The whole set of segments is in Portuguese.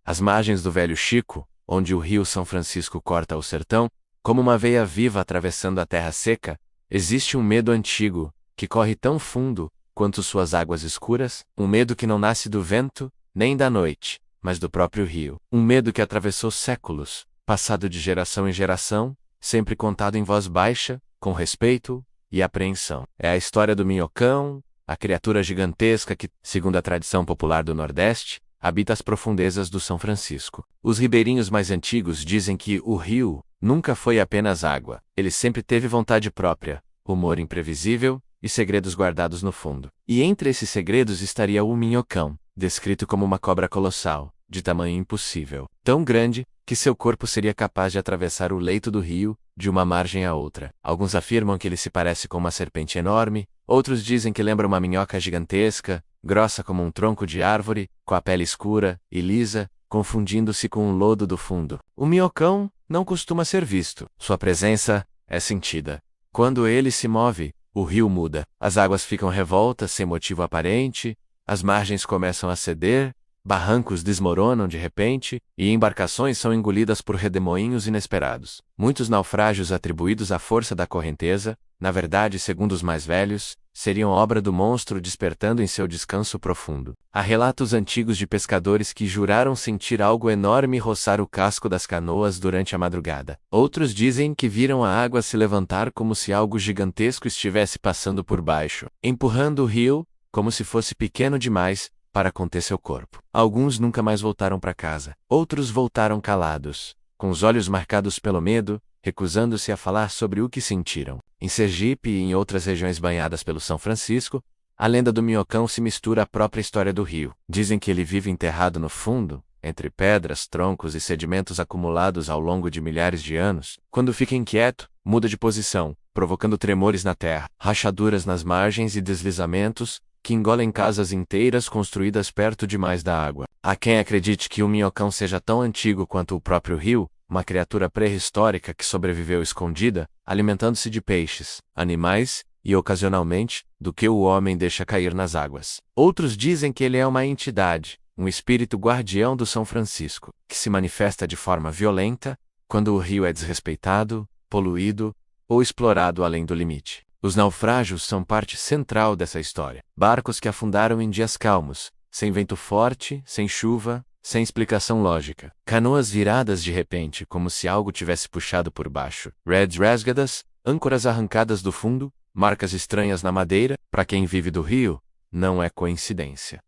Às margens do Velho Chico, onde o rio São Francisco corta o sertão, como uma veia viva atravessando a terra seca, existe um medo antigo, que corre tão fundo quanto suas águas escuras, um medo que não nasce do vento, nem da noite, mas do próprio rio. Um medo que atravessou séculos, passado de geração em geração, sempre contado em voz baixa, com respeito e apreensão. É a história do minhocão, a criatura gigantesca que, segundo a tradição popular do Nordeste, habita as profundezas do São Francisco. Os ribeirinhos mais antigos dizem que o rio nunca foi apenas água. Ele sempre teve vontade própria, humor imprevisível e segredos guardados no fundo. E entre esses segredos estaria o minhocão, descrito como uma cobra colossal, de tamanho impossível, tão grande que seu corpo seria capaz de atravessar o leito do rio, de uma margem a outra. Alguns afirmam que ele se parece com uma serpente enorme, outros dizem que lembra uma minhoca gigantesca, grossa como um tronco de árvore, com a pele escura e lisa, confundindo-se com o lodo do fundo. O minhocão não costuma ser visto. Sua presença é sentida. Quando ele se move, o rio muda. As águas ficam revoltas sem motivo aparente, as margens começam a ceder, barrancos desmoronam de repente, e embarcações são engolidas por redemoinhos inesperados. Muitos naufrágios atribuídos à força da correnteza, na verdade, segundo os mais velhos, seriam obra do monstro despertando em seu descanso profundo. Há relatos antigos de pescadores que juraram sentir algo enorme roçar o casco das canoas durante a madrugada. Outros dizem que viram a água se levantar como se algo gigantesco estivesse passando por baixo, empurrando o rio, como se fosse pequeno demais para conter seu corpo. Alguns nunca mais voltaram para casa. Outros voltaram calados, com os olhos marcados pelo medo, recusando-se a falar sobre o que sentiram. Em Sergipe e em outras regiões banhadas pelo São Francisco, a lenda do minhocão se mistura à própria história do rio. Dizem que ele vive enterrado no fundo, entre pedras, troncos e sedimentos acumulados ao longo de milhares de anos. Quando fica inquieto, muda de posição, provocando tremores na terra, rachaduras nas margens e deslizamentos, que engolem casas inteiras construídas perto demais da água. Há quem acredite que o minhocão seja tão antigo quanto o próprio rio, uma criatura pré-histórica que sobreviveu escondida, alimentando-se de peixes, animais e, ocasionalmente, do que o homem deixa cair nas águas. Outros dizem que ele é uma entidade, um espírito guardião do São Francisco, que se manifesta de forma violenta quando o rio é desrespeitado, poluído ou explorado além do limite. Os naufrágios são parte central dessa história. Barcos que afundaram em dias calmos, sem vento forte, sem chuva, sem explicação lógica. Canoas viradas de repente, como se algo tivesse puxado por baixo. Redes rasgadas, âncoras arrancadas do fundo, marcas estranhas na madeira. Para quem vive do rio, não é coincidência.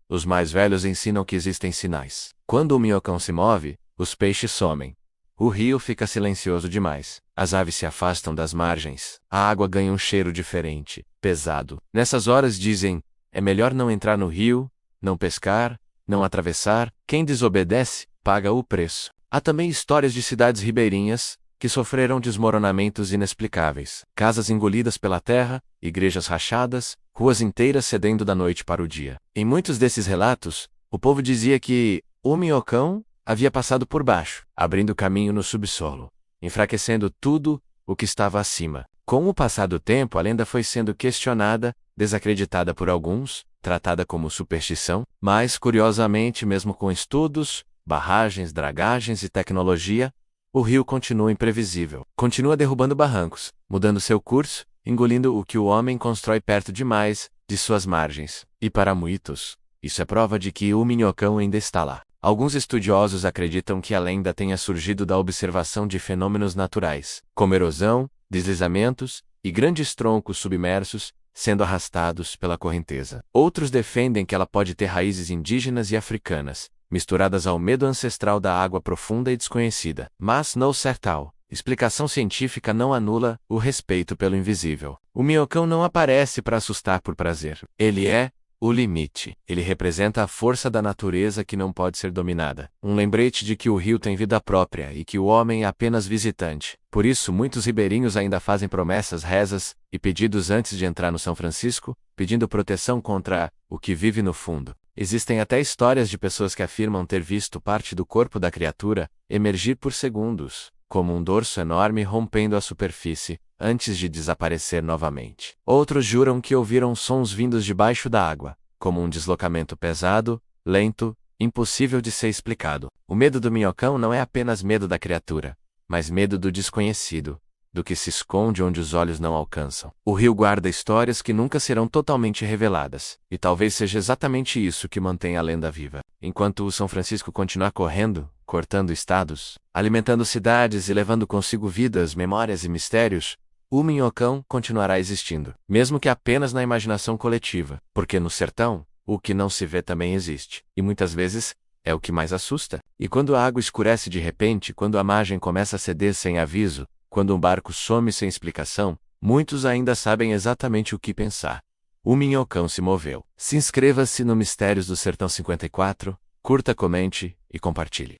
Os mais velhos ensinam que existem sinais. Quando o minhocão se move, os peixes somem. O rio fica silencioso demais. As aves se afastam das margens. A água ganha um cheiro diferente, pesado. Nessas horas dizem, é melhor não entrar no rio, não pescar, não atravessar. Quem desobedece, paga o preço. Há também histórias de cidades ribeirinhas, que sofreram desmoronamentos inexplicáveis. Casas engolidas pela terra, igrejas rachadas, ruas inteiras cedendo da noite para o dia. Em muitos desses relatos, o povo dizia que o minhocão havia passado por baixo, abrindo caminho no subsolo, enfraquecendo tudo o que estava acima. Com o passar do tempo, a lenda foi sendo questionada, desacreditada por alguns, tratada como superstição, mas, curiosamente, mesmo com estudos, barragens, dragagens e tecnologia, o rio continua imprevisível. Continua derrubando barrancos, mudando seu curso, engolindo o que o homem constrói perto demais de suas margens. E para muitos, isso é prova de que o minhocão ainda está lá. Alguns estudiosos acreditam que a lenda tenha surgido da observação de fenômenos naturais, como erosão, deslizamentos e grandes troncos submersos sendo arrastados pela correnteza. Outros defendem que ela pode ter raízes indígenas e africanas, misturadas ao medo ancestral da água profunda e desconhecida. Mas, no certal, explicação científica não anula o respeito pelo invisível. O minhocão não aparece para assustar por prazer. Ele é o limite. Ele representa a força da natureza que não pode ser dominada. Um lembrete de que o rio tem vida própria e que o homem é apenas visitante. Por isso, muitos ribeirinhos ainda fazem promessas, rezas e pedidos antes de entrar no São Francisco, pedindo proteção contra o que vive no fundo. Existem até histórias de pessoas que afirmam ter visto parte do corpo da criatura emergir por segundos, como um dorso enorme rompendo a superfície, antes de desaparecer novamente. Outros juram que ouviram sons vindos debaixo da água, como um deslocamento pesado, lento impossível de ser explicado. O medo do minhocão não é apenas medo da criatura, mas medo do desconhecido, do que se esconde onde os olhos não alcançam. O rio guarda histórias que nunca serão totalmente reveladas, e talvez seja exatamente isso que mantém a lenda viva. Enquanto o São Francisco continuar correndo, cortando estados, alimentando cidades e levando consigo vidas, memórias e mistérios, o minhocão continuará existindo, mesmo que apenas na imaginação coletiva, porque no sertão, o que não se vê também existe, e muitas vezes, é o que mais assusta. E quando a água escurece de repente, quando a margem começa a ceder sem aviso, quando um barco some sem explicação, muitos ainda sabem exatamente o que pensar. O minhocão se moveu. Se inscreva-se no Mistérios do Sertão 54, curta, comente e compartilhe.